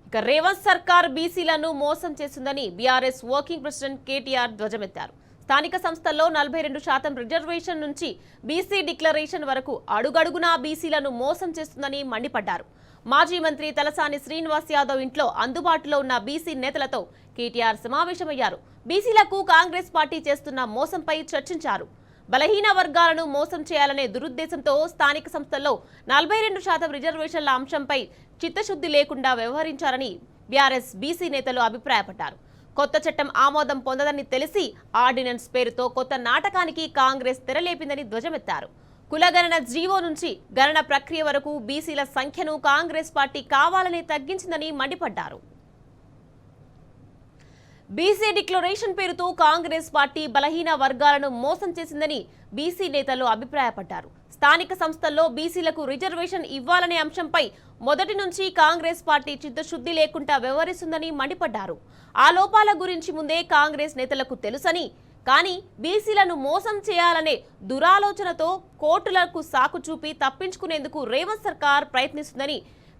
ఇక రేవంత్ సర్కార్ బీసీలను మోసం చేసిందని బీఆర్ఎస్ వర్కింగ్ ప్రెసిడెంట్ కేటీఆర్ ధ్వజమెత్తారు. స్థానిక సంస్థల్లో 42% రిజర్వేషన్ నుంచి బీసీ డిక్లరేషన్ వరకు అడుగడుగునా బీసీలను మోసం చేస్తుందని మండిపడ్డారు. మాజీ మంత్రి తలసాని శ్రీనివాస్ యాదవ్ ఇంట్లో అందుబాటులో ఉన్న బీసీ నేతలతో కేటీఆర్ సమావేశమయ్యారు. బీసీలకు కాంగ్రెస్ పార్టీ చేస్తున్న మోసంపై చర్చించారు. బలహీన వర్గాలను మోసం చేయాలనే దురుద్దేశంతో స్థానిక సంస్థల్లో 42% రిజర్వేషన్ల అంశంపై చిత్తశుద్ధి లేకుండా వ్యవహరించారని బీఆర్ఎస్ బీసీ నేతలు అభిప్రాయపడ్డారు. కొత్త చట్టం ఆమోదం పొందదని తెలిసి ఆర్డినెన్స్ పేరుతో కొత్త నాటకానికి కాంగ్రెస్ తెరలేపిందని ధ్వజమెత్తారు. కులగణన జీవో నుంచి గణన ప్రక్రియ వరకు బీసీల సంఖ్యను కాంగ్రెస్ పార్టీ కావాలని తగ్గించిందని మండిపడ్డారు. బీసీ డిక్లరేషన్ పేరుతో కాంగ్రెస్ పార్టీ బలహీన వర్గాలను మోసం చేసిందని బీసీ నేతలు అభిప్రాయపడ్డారు. స్థానిక సంస్థల్లో బీసీలకు రిజర్వేషన్ ఇవ్వాలనే అంశంపై మొదటి నుంచి కాంగ్రెస్ పార్టీ చిత్తశుద్ధి లేకుండా వ్యవహరిస్తుందని మండిపడ్డారు. ఆ లోపాల గురించి ముందే కాంగ్రెస్ నేతలకు తెలుసని, కానీ బీసీలను మోసం చేయాలనే దురాలోచనతో కోర్టులకు సాకు చూపి తప్పించుకునేందుకు రేవంత్ సర్కార్ ప్రయత్నిస్తుందని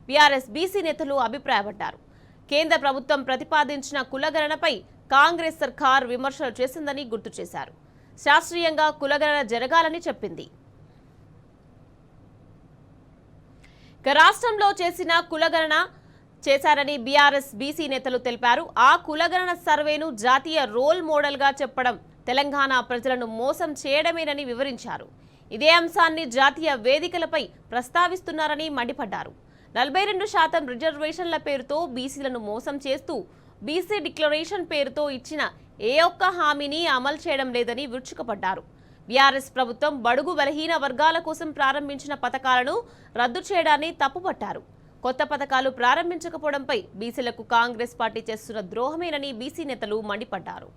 బీఆర్ఎస్ బీసీ నేతలు అభిప్రాయపడ్డారు. కేంద్ర ప్రభుత్వం ప్రతిపాదించిన కులగణనపై కాంగ్రెస్ సర్కార్ విమర్శలు చేసిందని గుర్తు చేశారు. శాస్త్రీయంగా కులగణన జరగాలని చెప్పింది. రాష్ట్రంలో చేసిన కులగణన చేశారని బీఆర్ఎస్ బీసీ నేతలు తెలిపారు. ఆ కులగణన సర్వేను జాతీయ రోల్ మోడల్ గా చెప్పడం తెలంగాణ ప్రజలను మోసం చేయడమేనని వివరించారు. ఇదే అంశాన్ని జాతీయ వేదికలపై ప్రస్తావిస్తున్నారని మండిపడ్డారు. 42% రిజర్వేషన్ల పేరుతో బీసీలను మోసం చేస్తూ బీసీ డిక్లరేషన్ పేరుతో ఇచ్చిన ఏ ఒక్క హామీని అమలు చేయడం లేదని విరుచుకుపడ్డారు. బీఆర్ఎస్ ప్రభుత్వం బడుగు బలహీన వర్గాల కోసం ప్రారంభించిన పథకాలను రద్దు చేయడాన్ని తప్పుపట్టారు. కొత్త పథకాలు ప్రారంభించకపోవడంపై బీసీలకు కాంగ్రెస్ పార్టీ చేస్తున్న ద్రోహమేనని బీసీ నేతలు మండిపడ్డారు.